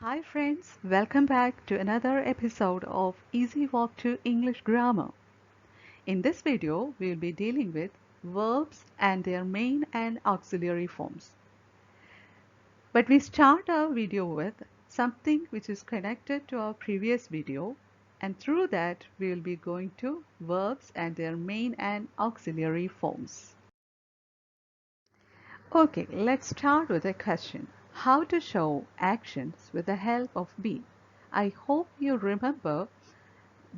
Hi friends, welcome back to another episode of Easy Walk to English Grammar. In this video, we will be dealing with verbs and their main and auxiliary forms. But we start our video with something which is connected to our previous video, and through that we will be going to verbs and their main and auxiliary forms. Okay, let's start with a question. How to show actions with the help of be. I hope you remember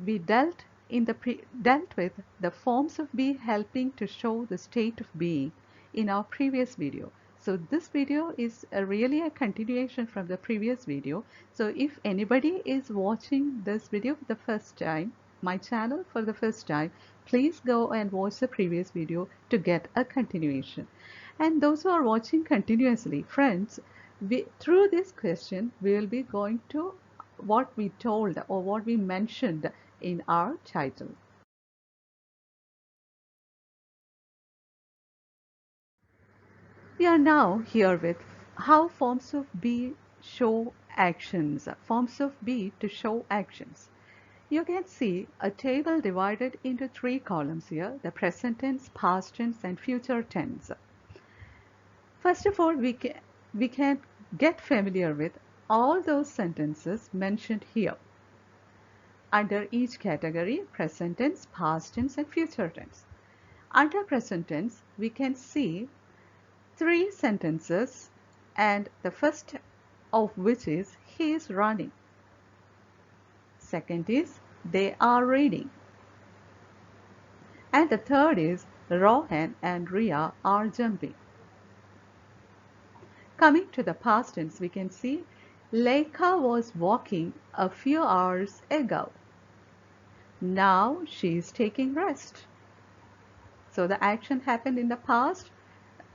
we dealt with the forms of be helping to show the state of being in our previous video. So this video is really a continuation from the previous video. So if anybody is watching this video for the first time, my channel for the first time, please go and watch the previous video to get a continuation. And those who are watching continuously, friends, through this question we will be going to what we told or what we mentioned in our title. We are now here with how forms of be show actions. Forms of be to show actions. You can see a table divided into three columns here: the present tense, past tense, and future tense. First of all, we can get familiar with all those sentences mentioned here. Under each category, present tense, past tense, and future tense. Under present tense, we can see three sentences, and the first of which is he is running. Second is they are reading. And the third is Rohan and Ria are jumping. Coming to the past tense, we can see Lekha was walking a few hours ago. Now she is taking rest. So the action happened in the past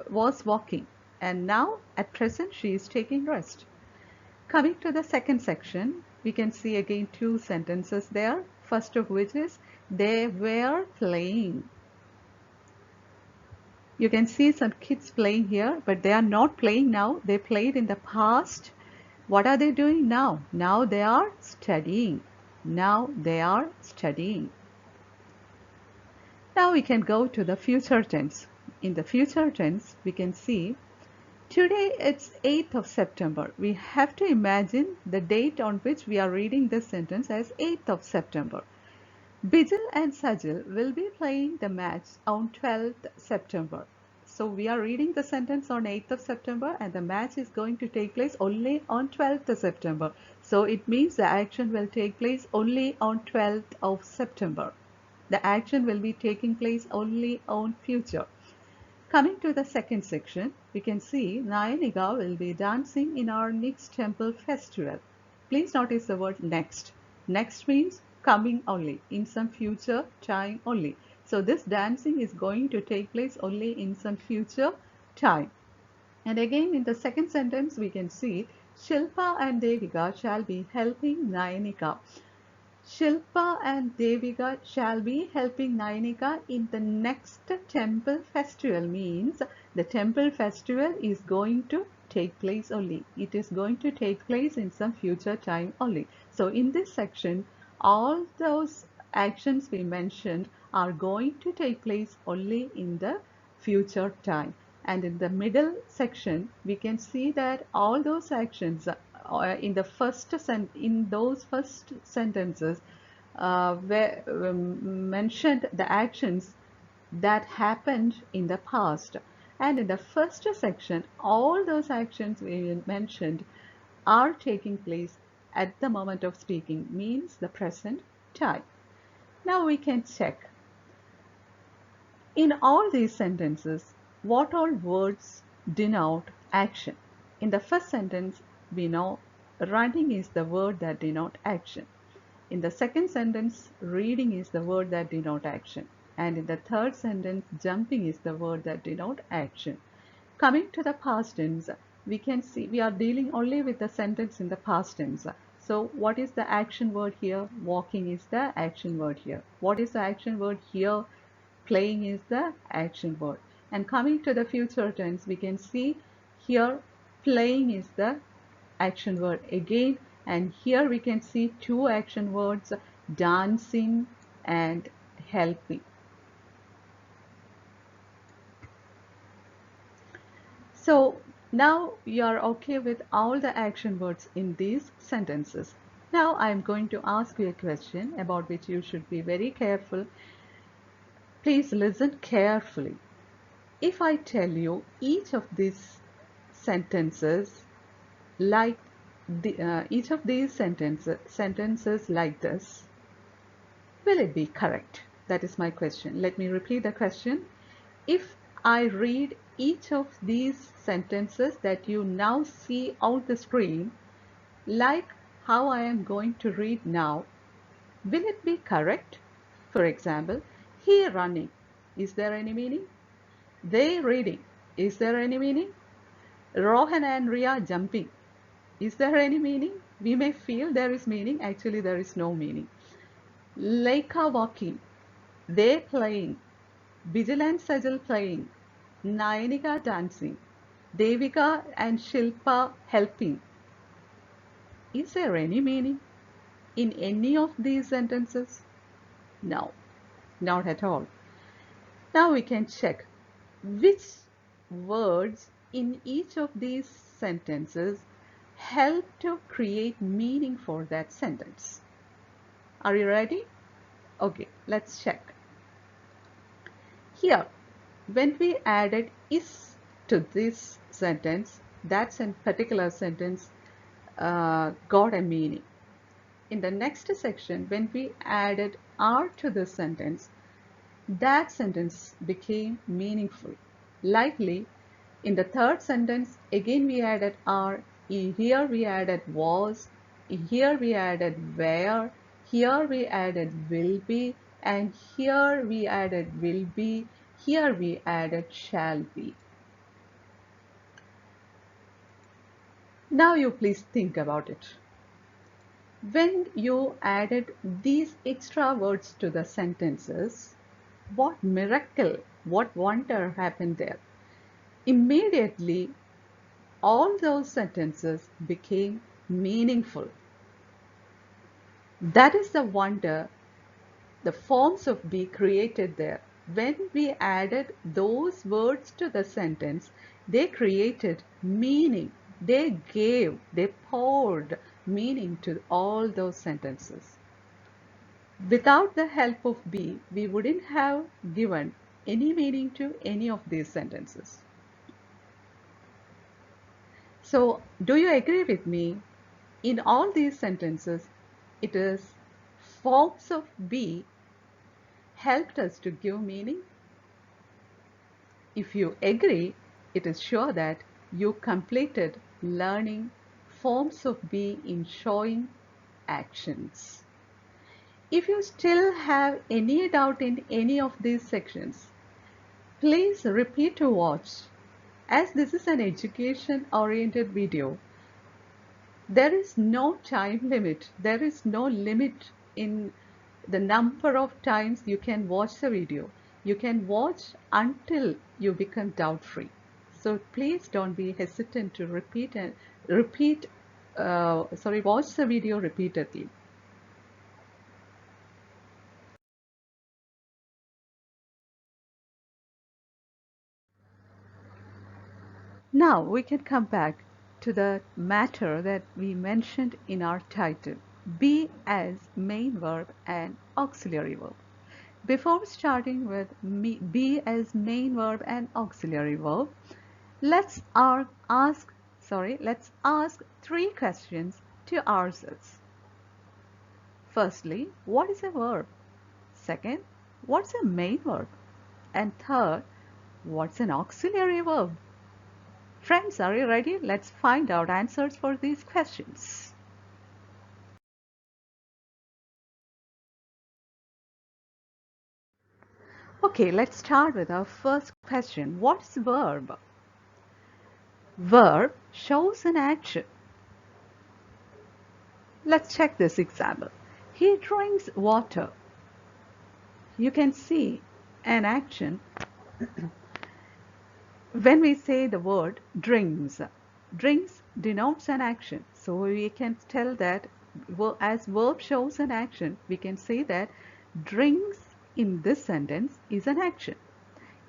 was walking, and now at present she is taking rest. Coming to the second section, we can see again two sentences there. First of which is they were playing. You can see some kids playing here, but they are not playing now. They played in the past. What are they doing now? Now they are studying. Now they are studying. Now we can go to the future tense. In the future tense, we can see today it's 8th of September. We have to imagine the date on which we are reading this sentence as 8th of September. Bijal and Sajal will be playing the match on 12th September. So we are reading the sentence on 8th of September and the match is going to take place only on 12th September. So it means the action will take place only on 12th of September. The action will be taking place only on future. Coming to the second section, we can see Nayanika will be dancing in our next temple festival. Please notice the word next. Next means coming only, in some future time only. So this dancing is going to take place only in some future time. And again in the second sentence we can see Shilpa and Devika shall be helping Nayanika. Shilpa and Devika shall be helping Nayanika in the next temple festival, means the temple festival is going to take place only. It is going to take place in some future time only. So in this section, all those actions we mentioned are going to take place only in the future time. And in the middle section, we can see that all those actions in those first sentences where mentioned the actions that happened in the past, and in the first section all those actions we mentioned are taking place at the moment of speaking, means the present time. Now we can check in all these sentences what all words denote action. In the first sentence, we know running is the word that denote action. In the second sentence, reading is the word that denote action. And in the third sentence, jumping is the word that denote action. Coming to the past tense, we can see we are dealing only with the sentence in the past tense. So what is the action word here? Walking is the action word here. What is the action word here? Playing is the action word. And coming to the future tense, we can see here playing is the action word again, and here we can see two action words, dancing and helping. So now you're okay with all the action words in these sentences. Now I'm going to ask you a question about which you should be very careful. Please listen carefully. If I tell you each of these sentences like each of these sentences like this, will it be correct? That is my question. Let me repeat the question. If I read each of these sentences that you now see on the screen, like how I am going to read now, will it be correct? For example, he running. Is there any meaning? They reading. Is there any meaning? Rohan and Ria jumping. Is there any meaning? We may feel there is meaning. Actually, there is no meaning. Leica walking. They playing. Bijal and Sajal playing. Nayanika dancing. Devika and Shilpa helping. Is there any meaning in any of these sentences? No, not at all. Now we can check which words in each of these sentences help to create meaning for that sentence. Are you ready? Okay, let's check. Here, when we added is to this sentence, that particular sentence got a meaning. In the next section, when we added are to this sentence, that sentence became meaningful. Likely, in the third sentence, again we added are, here we added was, here we added where, here we added will be, and here we added will be, here we added shall be. Now you please think about it. When you added these extra words to the sentences, what miracle, what wonder happened there? Immediately, all those sentences became meaningful. That is the wonder the forms of be created there. When we added those words to the sentence, they created meaning. They poured meaning to all those sentences. Without the help of be, we wouldn't have given any meaning to any of these sentences. So, do you agree with me? In all these sentences, it is forms of be helped us to give meaning. If you agree, it is sure that you completed learning forms of be in showing actions. If you still have any doubt in any of these sections, please repeat to watch. As this is an education-oriented video, there is no time limit. There is no limit in the number of times you can watch the video. You can watch until you become doubt-free. So please don't be hesitant to watch the video repeatedly. Now we can come back to the matter that we mentioned in our title, be as main verb and auxiliary verb. Before starting with be as main verb and auxiliary verb, let's ask three questions to ourselves. Firstly, what is a verb? Second, what's a main verb? And third, what's an auxiliary verb? Friends, are you ready? Let's find out answers for these questions. Okay, let's start with our first question. What's verb? Verb shows an action. Let's check this example. He drinks water. You can see an action when we say the word drinks. Drinks denotes an action. So we can tell that as verb shows an action, we can say that drinks in this sentence is an action.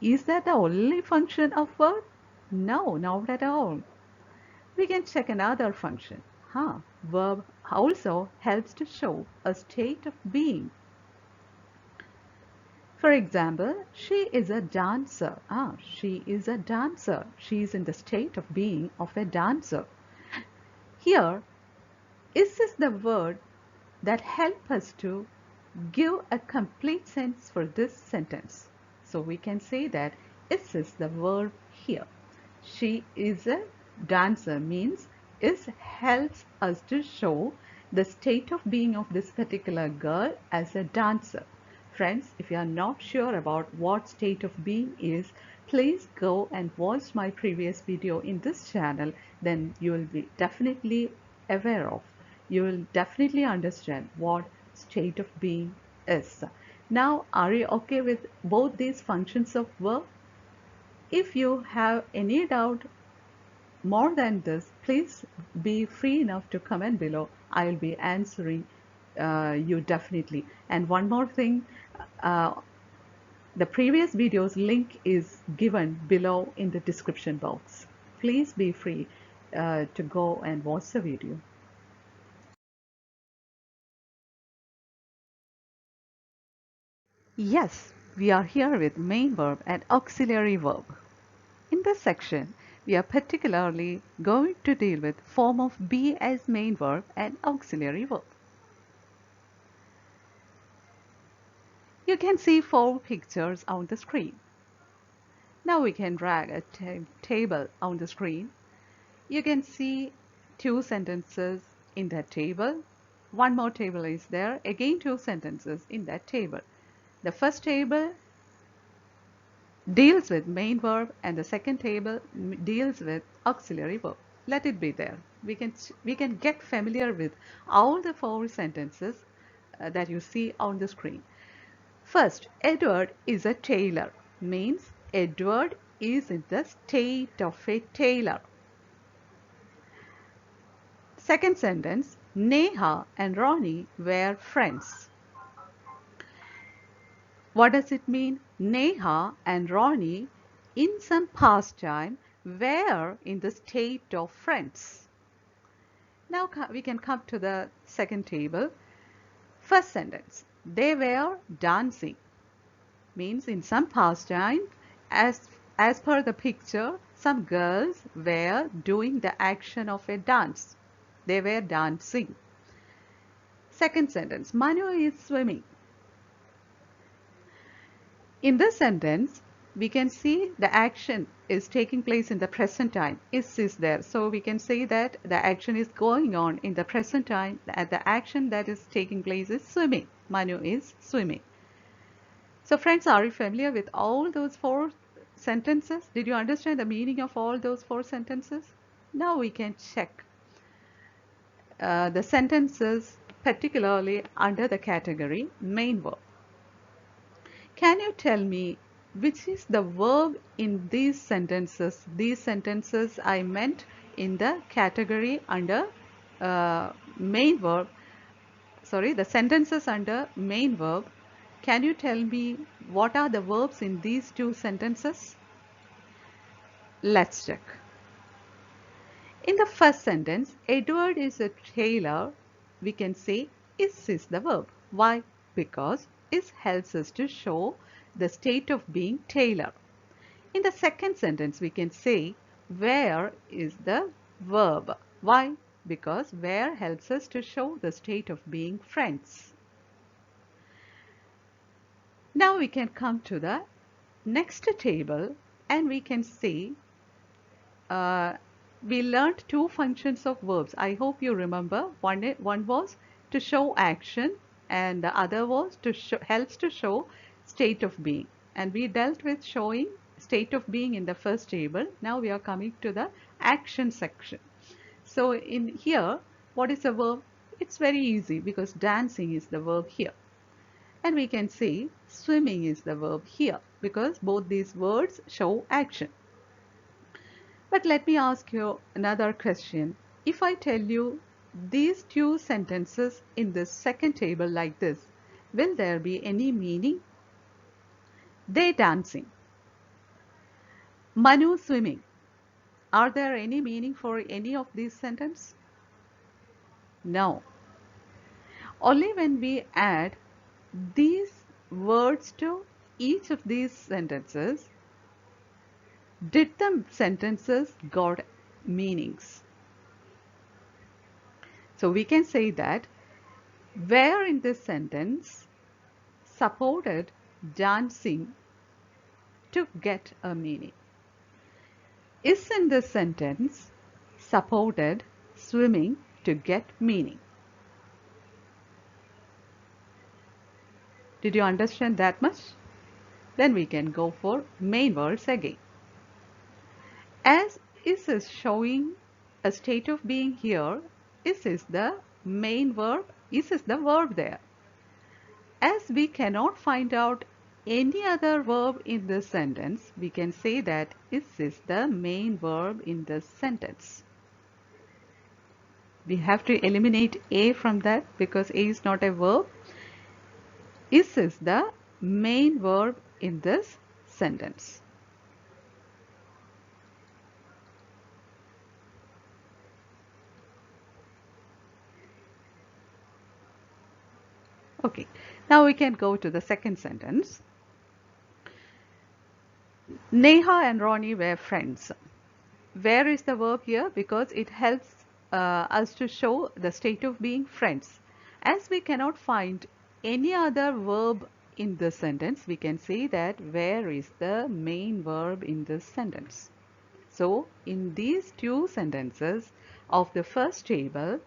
Is that the only function of verb? No, not at all. We can check another function. Verb also helps to show a state of being. For example, she is a dancer. She is a dancer. She is in the state of being of a dancer. Here, is this the word that help us to give a complete sense for this sentence? So we can say that is this the verb here. She is a dancer means is helps us to show the state of being of this particular girl as a dancer. Friends, if you are not sure about what state of being is, please go and watch my previous video in this channel. Then you will be definitely aware of, you will definitely understand what state of being is. Now, are you okay with both these functions of verb? If you have any doubt more than this, please be free enough to comment below. I will be answering you definitely. And one more thing, the previous video's link is given below in the description box. Please be free to go and watch the video. Yes, we are here with main verb and auxiliary verb. In this section, we are particularly going to deal with form of be as main verb and auxiliary verb. You can see 4 pictures on the screen. Now we can drag a table on the screen. You can see 2 sentences in that table. One more table is there. Again 2 sentences in that table. The first table deals with main verb and the second table deals with auxiliary verb. Let it be there. We can get familiar with all the 4 sentences that you see on the screen. First, Edward is a tailor means Edward is in the state of a tailor. Second sentence, Neha and Ronnie were friends. What does it mean? Neha and Ronnie in some past time were in the state of friends. Now we can come to the second table. First sentence, they were dancing means in some past time, as per the picture, some girls were doing the action of a dance. They were dancing. Second sentence, Manu is swimming. In this sentence, we can see the action is taking place in the present time. Is there. So we can say that the action is going on in the present time. The action that is taking place is swimming. Manu is swimming. So friends, are you familiar with all those 4 sentences? Did you understand the meaning of all those 4 sentences? Now we can check the sentences particularly under the category main verb. Can you tell me which is the verb in these sentences? These sentences I meant in the category under main verb. Sorry, the sentences under main verb. Can you tell me what are the verbs in these 2 sentences? Let's check. In the first sentence, Edward is a tailor. We can say is the verb. Why? Because is helps us to show the state of being tailor. In the second sentence, we can say where is the verb. Why? Because where helps us to show the state of being friends. Now we can come to the next table and we can see we learned 2 functions of verbs. I hope you remember. One was to show action and the other was to helps to show state of being. And we dealt with showing state of being in the first table. Now we are coming to the action section. So in here, what is a verb? It's very easy because dancing is the verb here. And we can say swimming is the verb here because both these words show action. But let me ask you another question. If I tell you these two sentences in the second table like this, will there be any meaning? They dancing, Manu swimming. Are there any meaning for any of these sentences? No. Only when we add these words to each of these sentences did the sentences got meanings. So we can say that where in this sentence supported dancing to get a meaning. Is in this sentence supported swimming to get meaning. Did you understand that much? Then we can go for main verbs again. As is showing a state of being here, is the main verb, is the verb there. As we cannot find out any other verb in this sentence, we can say that is the main verb in this sentence. We have to eliminate A from that because A is not a verb. Is the main verb in this sentence. Okay, now we can go to the second sentence. Neha and Ronnie were friends. Where is the verb here? Because it helps us to show the state of being friends. As we cannot find any other verb in this sentence, we can say that where is the main verb in this sentence. So in these two sentences of the first table,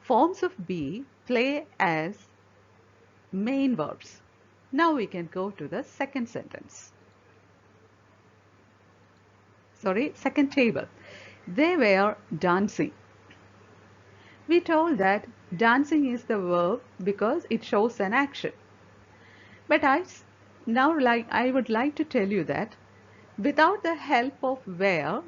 forms of be play as main verbs. Now we can go to the second sentence. Second table. They were dancing. We told that dancing is the verb because it shows an action. But I would like to tell you that without the help of where,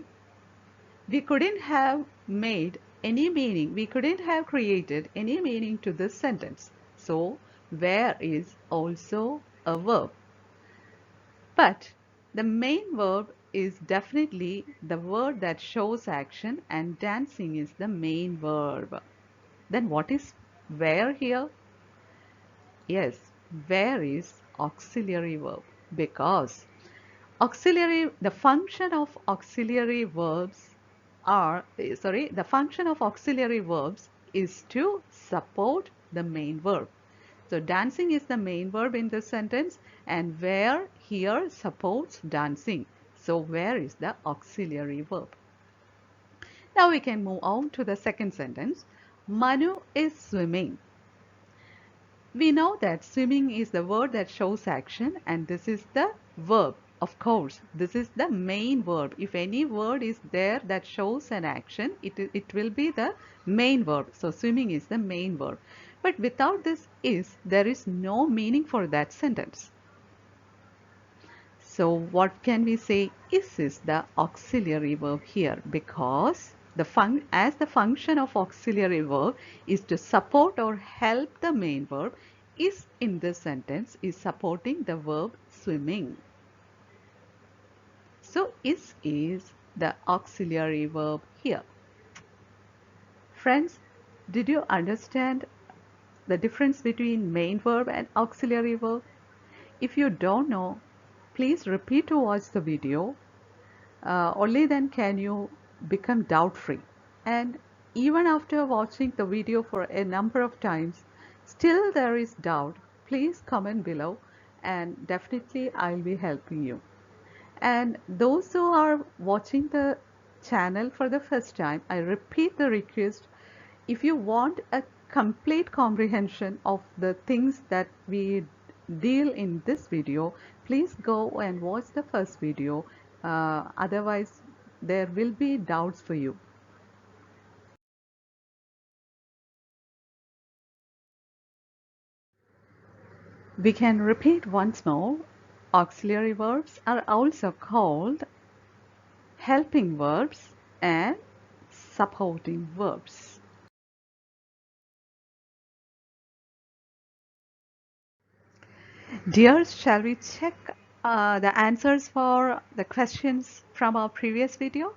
we couldn't have made any meaning. We couldn't have created any meaning to this sentence. So where is also a verb. But the main verb is definitely the word that shows action, and dancing is the main verb. Then what is where here? Yes, where is auxiliary verb, because the function of auxiliary verbs is to support the main verb. So dancing is the main verb in this sentence, and where here supports dancing. So where is the auxiliary verb? Now we can move on to the second sentence. Manu is swimming. We know that swimming is the word that shows action, and this is the verb. Of course, this is the main verb. If any word is there that shows an action, it will be the main verb. So swimming is the main verb. But without this is, there is no meaning for that sentence. So what can we say? Is the auxiliary verb here, because as the function of auxiliary verb is to support or help the main verb, is in this sentence is supporting the verb swimming. So is the auxiliary verb here. Friends, did you understand the difference between main verb and auxiliary verb? If you don't know, please repeat to watch the video. Only then can you become doubt-free. And even after watching the video for a number of times, still there is doubt, please comment below and definitely I'll be helping you. And those who are watching the channel for the first time, I repeat the request. If you want a complete comprehension of the things that we deal in this video, please go and watch the first video. Otherwise, there will be doubts for you. We can repeat once more. Auxiliary verbs are also called helping verbs, and supporting verbs. Dears, shall we check the answers for the questions from our previous video?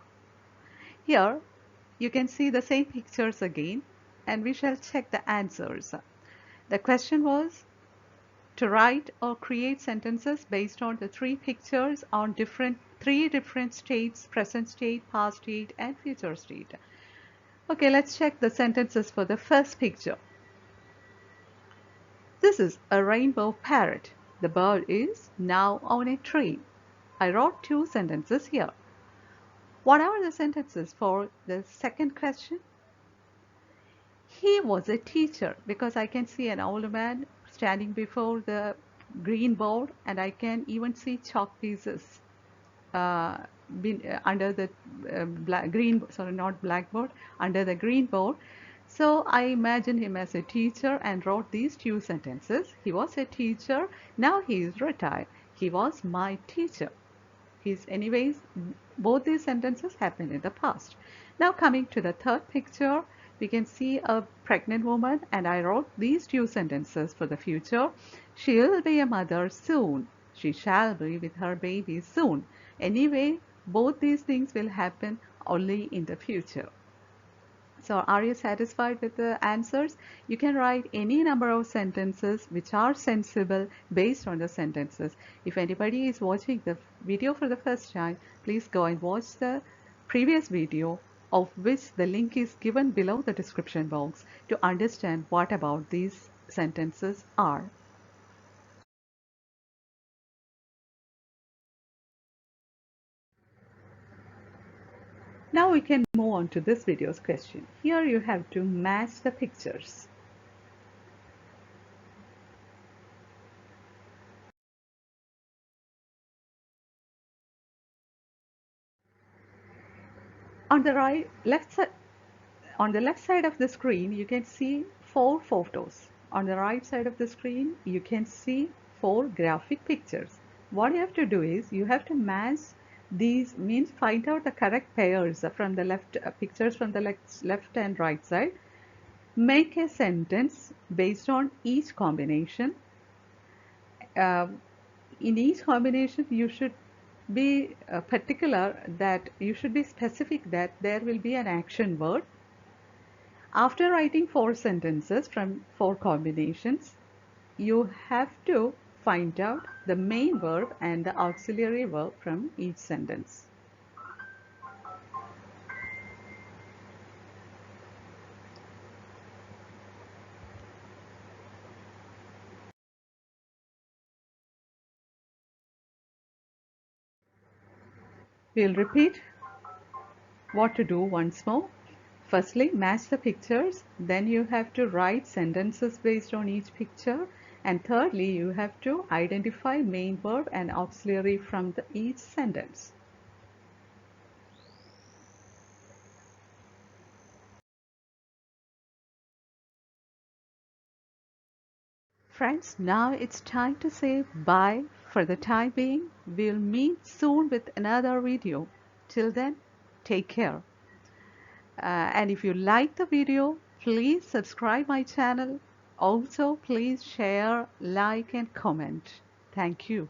Here, you can see the same pictures again, and we shall check the answers. The question was to write or create sentences based on the three pictures on three different states: present state, past state, and future state. Okay, let's check the sentences for the first picture. This is a rainbow parrot. The bird is now on a tree. I wrote two sentences here. What are the sentences for the second question? He was a teacher, because I can see an old man standing before the green board, and I can even see chalk pieces under the not blackboard, under the green board. So I imagined him as a teacher and wrote these two sentences. He was a teacher, now he is retired. He was my teacher. Anyways, both these sentences happened in the past. Now coming to the third picture, we can see a pregnant woman, and I wrote these two sentences for the future. She'll be a mother soon. She shall be with her baby soon. Anyway, both these things will happen only in the future. So are you satisfied with the answers? You can write any number of sentences which are sensible based on the sentences. If anybody is watching the video for the first time, please go and watch the previous video, of which the link is given below the description box, to understand what about these sentences are. Now we can move on to this video's question. Here you have to match the pictures. On the left side of the screen, you can see 4 photos. On the right side of the screen, you can see 4 graphic pictures. What you have to do is you have to match these, means find out the correct pairs from the pictures from the left and right side. Make a sentence based on each combination. In each combination, you should be particular, that you should be specific that there will be an action word. After writing 4 sentences from 4 combinations, you have to find out the main verb and the auxiliary verb from each sentence. We'll repeat what to do once more. Firstly, match the pictures. Then you have to write sentences based on each picture. And thirdly, you have to identify main verb and auxiliary from each sentence. Friends, now it's time to say bye for the time being. We'll meet soon with another video. Till then, take care. And if you like the video, please subscribe my channel. Also, please share, like, and comment. Thank you.